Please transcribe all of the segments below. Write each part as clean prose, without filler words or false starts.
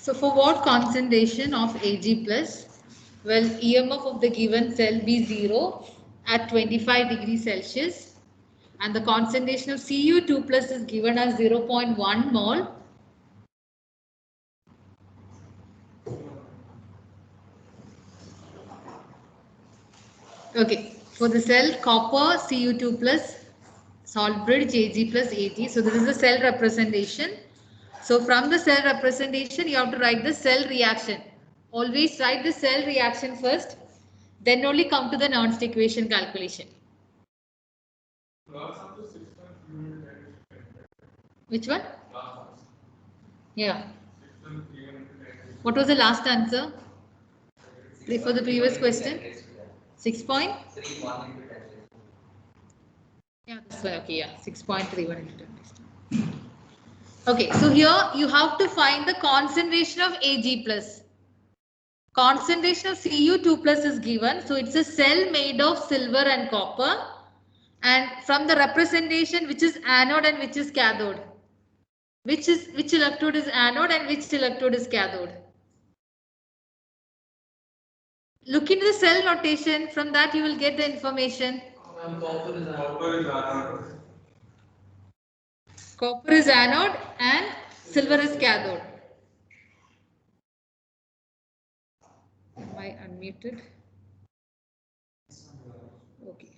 So for what concentration of Ag plus? Well, EMF of the given cell be 0 at 25 degrees Celsius, and the concentration of Cu2 plus is given as 0.1 mole. Okay, for the cell copper Cu2 plus salt bridge Ag plus Ag. So this is the cell representation. So from the cell representation, you have to write the cell reaction. Always write the cell reaction first, then only come to the Nernst equation calculation. Which one? Yeah. What was the last answer for the previous question? 6 point? Yeah, that's why. Okay, yeah, 6.31 into 10. Okay, so here you have to find the concentration of Ag plus. Concentration of Cu2 plus is given. So it's a cell made of silver and copper. And from the representation, which is anode and which is cathode? Which electrode is anode and which electrode is cathode? Look into the cell notation. From that you will get the information. Copper is anode and silver is cathode. Am I unmuted? Okay.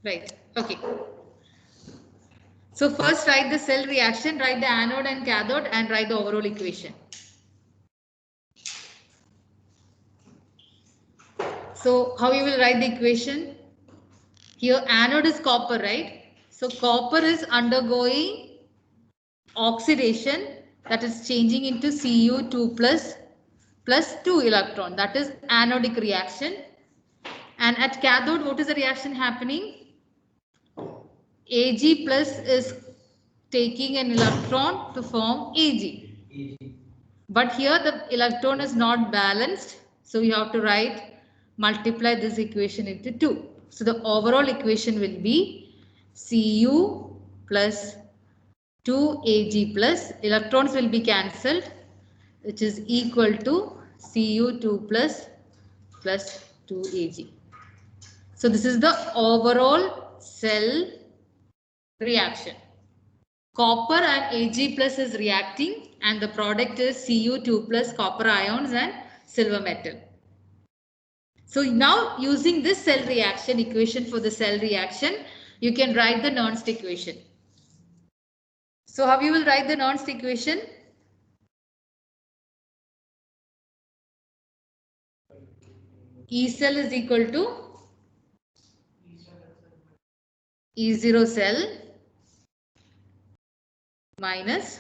Right. Okay. So first write the cell reaction, write the anode and cathode, and write the overall equation. So how you will write the equation? Here anode is copper, right? So copper is undergoing oxidation, that is changing into Cu2 plus 2 electron. That is anodic reaction. And at cathode, what is the reaction happening? Ag plus is taking an electron to form Ag. But here the electron is not balanced. So you have to multiply this equation into 2. So the overall equation will be Cu plus 2 Ag plus electrons will be cancelled, which is equal to Cu2 plus 2 Ag. So this is the overall cell reaction. Copper and Ag plus is reacting and the product is Cu2 plus copper ions and silver metal. So now using this cell reaction equation for the cell reaction, you can write the Nernst equation. So how you will write the Nernst equation? E cell is equal to E0 cell minus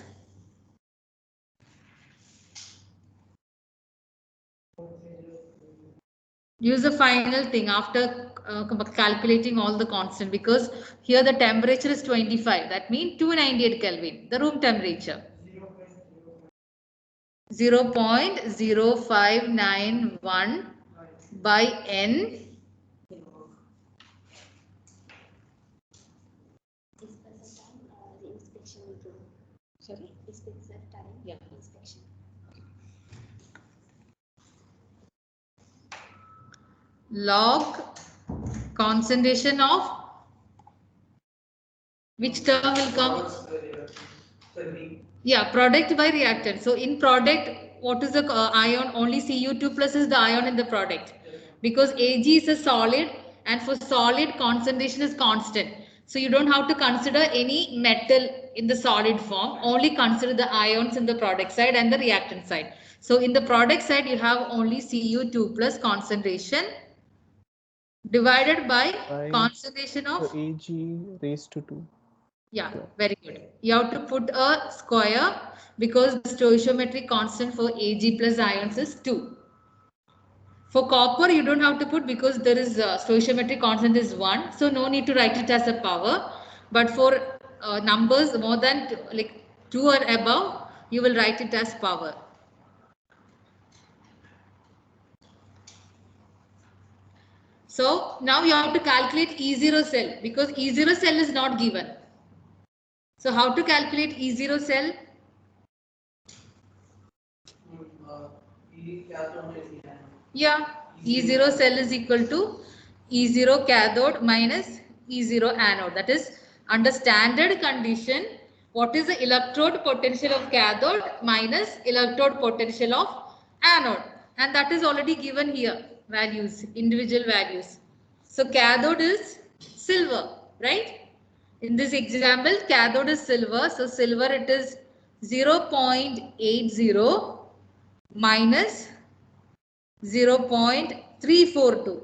use the final thing after calculating all the constant, because here the temperature is 25, that means 298 Kelvin, the room temperature. 0.0591 by N. Sorry? Yeah. Log concentration of which term will come? Yeah, product by reactant. So in product, what is the ion? Only Cu2 plus is the ion in the product, because Ag is a solid and for solid concentration is constant. So you don't have to consider any metal in the solid form, only consider the ions in the product side and the reactant side. So in the product side, you have only Cu2 plus concentration divided by concentration of Ag raised to 2. Yeah, very good. You have to put a square because the stoichiometric constant for Ag plus ions is 2. For copper, you don't have to put because there is stoichiometric constant is 1. So no need to write it as a power. But for numbers more than like 2 or above, you will write it as power. So now you have to calculate E0 cell because E0 cell is not given. So how to calculate E0 cell? Yeah, E0 cell is equal to E0 cathode minus E0 anode. That is, under standard condition, what is the electrode potential of cathode minus electrode potential of anode? And that is already given here, values, individual values. So cathode is silver, right? In this example, cathode is silver. So silver it is 0.80 minus 0.342.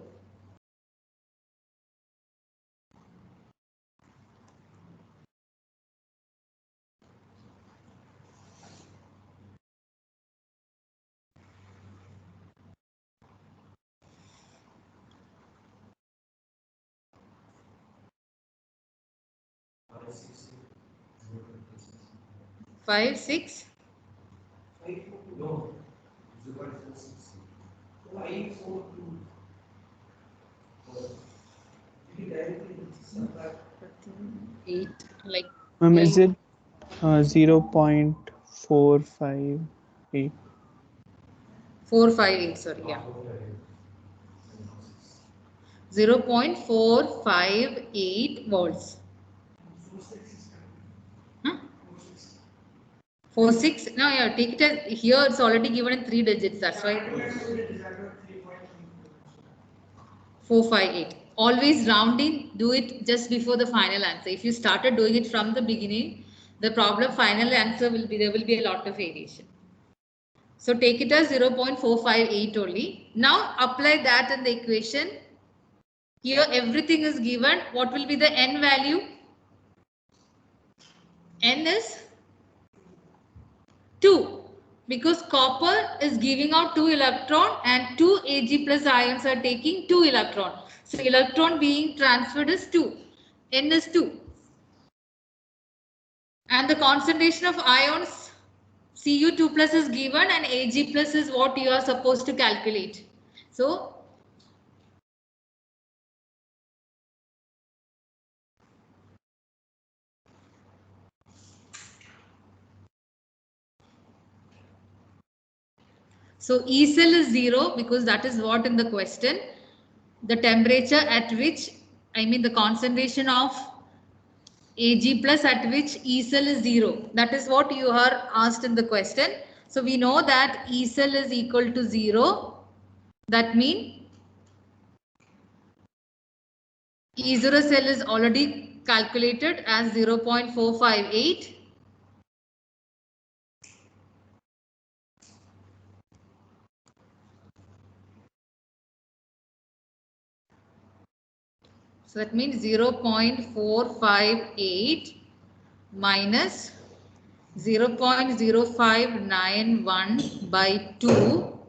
Five, six. No. 8, like. Is it 0.458? 458, sorry, yeah. 0.458 volts. Huh? 46. No, yeah, take it as here it's already given in 3 digits. That's why 458. Always rounding, do it just before the final answer. If you started doing it from the beginning, the problem final answer will be there will be a lot of variation. So take it as 0.458 only. Now apply that in the equation. Here everything is given. What will be the n value? N is 2 because copper is giving out 2 electron and 2 Ag plus ions are taking 2 electron. So electron being transferred is 2. N is 2. And the concentration of ions Cu2 plus is given and Ag plus is what you are supposed to calculate. So E cell is 0 because that is what in the question. The temperature at which, the concentration of Ag plus at which E cell is 0. That is what you are asked in the question. So we know that E cell is equal to 0. That means E0 cell is already calculated as 0.458. So that means 0.458 minus 0.0591 by 2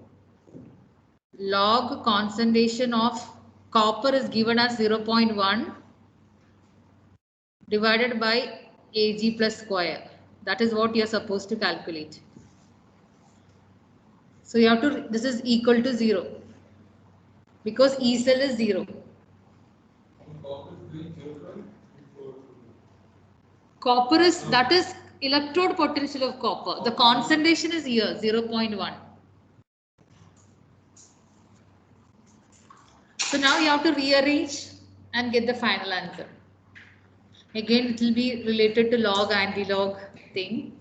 log concentration of copper is given as 0.1 divided by Ag plus square. That is what you are supposed to calculate. So you have to, this is equal to 0 because E cell is 0. Copper is, that is electrode potential of copper. The concentration is here 0.1. So now you have to rearrange and get the final answer. Again, it will be related to log anti-log thing.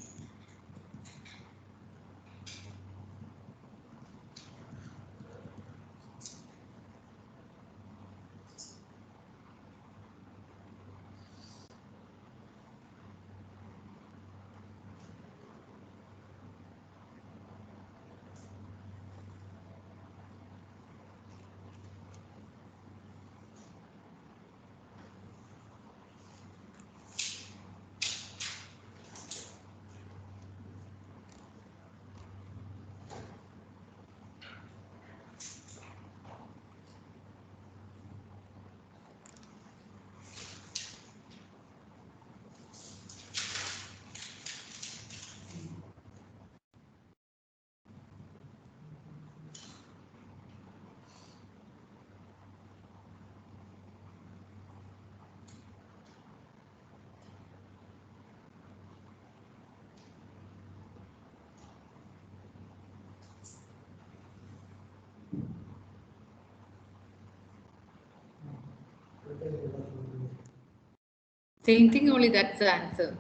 Same thing, only that's the answer.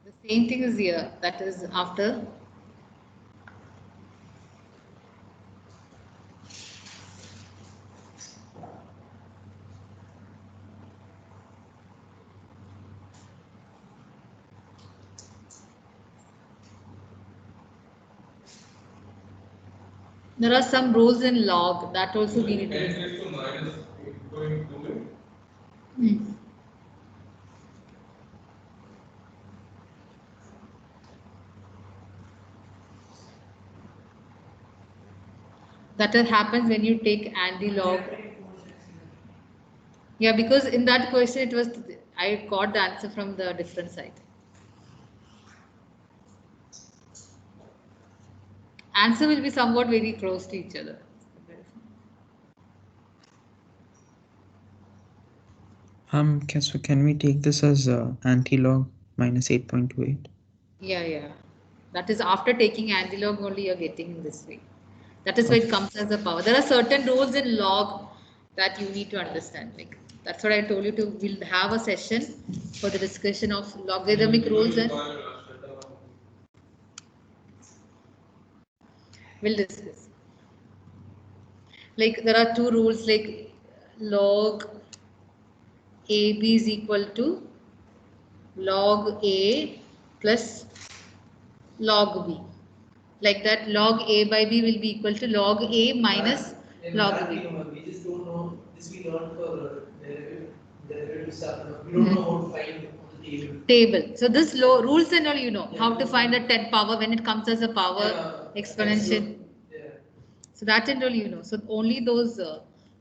The same thing is here. That is after. There are some rules in log that also we need to discuss. Hmm. That happens when you take anti-log. Yeah, because in that question it was I got the answer from the different side. Answer will be somewhat very close to each other. So can we take this as anti-log minus 8.28? Yeah. That is after taking anti-log only you're getting in this way. That is why it comes as a power. There are certain rules in log that you need to understand. Like that's what I told you to. We'll have a session for the discussion of logarithmic rules and we'll discuss. Like there are two rules like log AB is equal to log A plus log B. Like that log A by B will be equal to log A minus log B. We just don't know. This we learned for derivative stuff. We don't know how to find on the Table. So this rules and all you know how to find the 10 power when it comes as a power exponential. Yeah. So that and all you know. So only those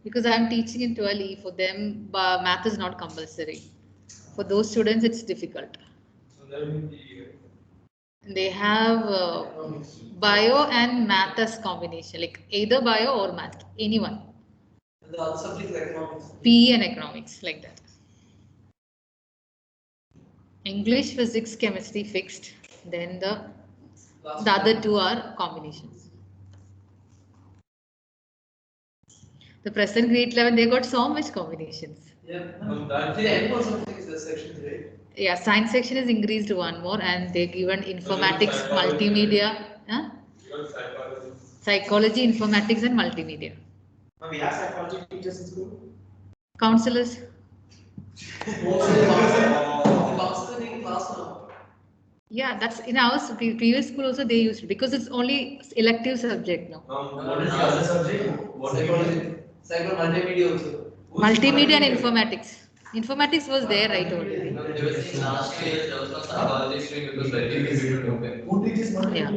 because I am teaching in 12E for them math is not compulsory. For those students it's difficult. So then They have bio and math as combination, like either bio or math, anyone. the other subject is economics. PE and economics, like that. English, physics, chemistry fixed. Then the other two are combinations. The present grade 11, they got so much combinations. Yeah. Actually, N or something is the sections, right? Yeah, science section is increased to one more, and they given informatics, multimedia, psychology, informatics, and multimedia. We have psychology teachers in school. Counselors. Counselor in class now. Yeah, that's in our previous school also they used it because it's only elective subject now. What is the other subject? What psychology? Multimedia also. Multimedia and informatics. Informatics was there right already. They were saying last year there was no psychology stream because very easy to compare. Who teaches multimedia? Yeah.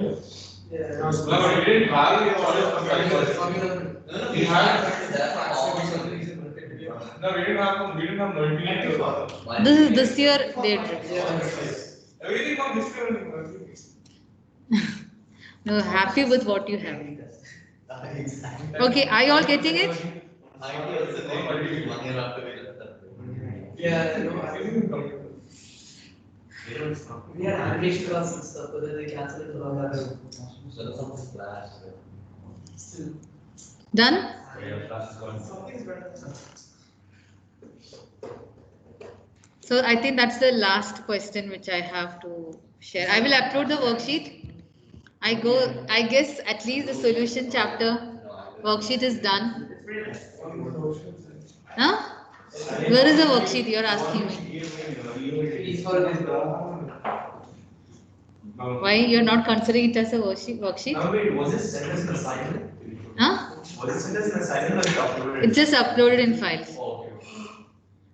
Yeah. No, we didn't have it psychology. No, we had that no, we didn't have multimedia. This year they introduced. Everything from history. No, happy with what you have. Okay, are you all getting it? Yeah, we had animation class and stuff, but then they cancelled it all that. Still. Done? Something's better. So I think that's the last question which I have to share. I will upload the worksheet. I guess at least the solution chapter worksheet is done. Huh? Where is the worksheet you're asking me? Why you're not considering it as a worksheet? No, wait, was it sent as an assignment? Huh? Was it sent as an assignment or uploaded? It's just uploaded in files. Oh, okay.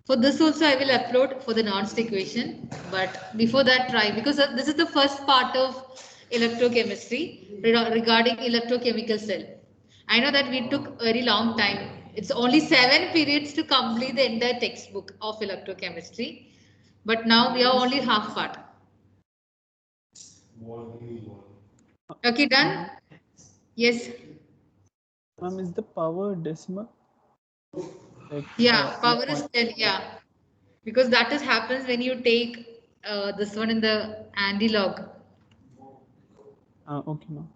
For this also I will upload for the nonce equation, but before that try because this is the first part of electrochemistry regarding electrochemical cell. I know that we took very long time. It's only 7 periods to complete the entire textbook of electrochemistry, but now we are only half part. Okay, done? Yes. Is the power decimal? Like, Yeah, power is 10, yeah. Because that is happens when you take this one in the anti-log. Okay, ma'am.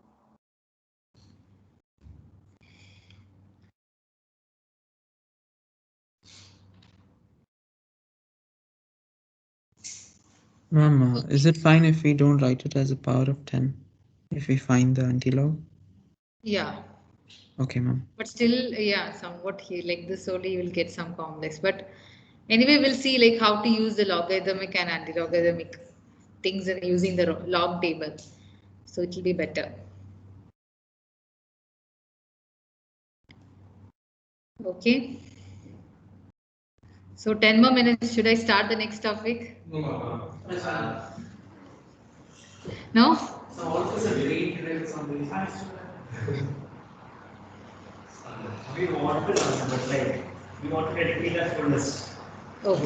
Ma'am, is it fine if we don't write it as a power of 10 if we find the antilog? Yeah. Okay, ma'am. But still, yeah, somewhat here, like this only you will get some complex. But anyway, we'll see like how to use the logarithmic and anti-logarithmic things and using the log table. So it will be better. Okay. So 10 more minutes. Should I start the next topic? No, ma'am. No? So also the weight drill something. We want to learn, but like we want to get it as fullest. Okay.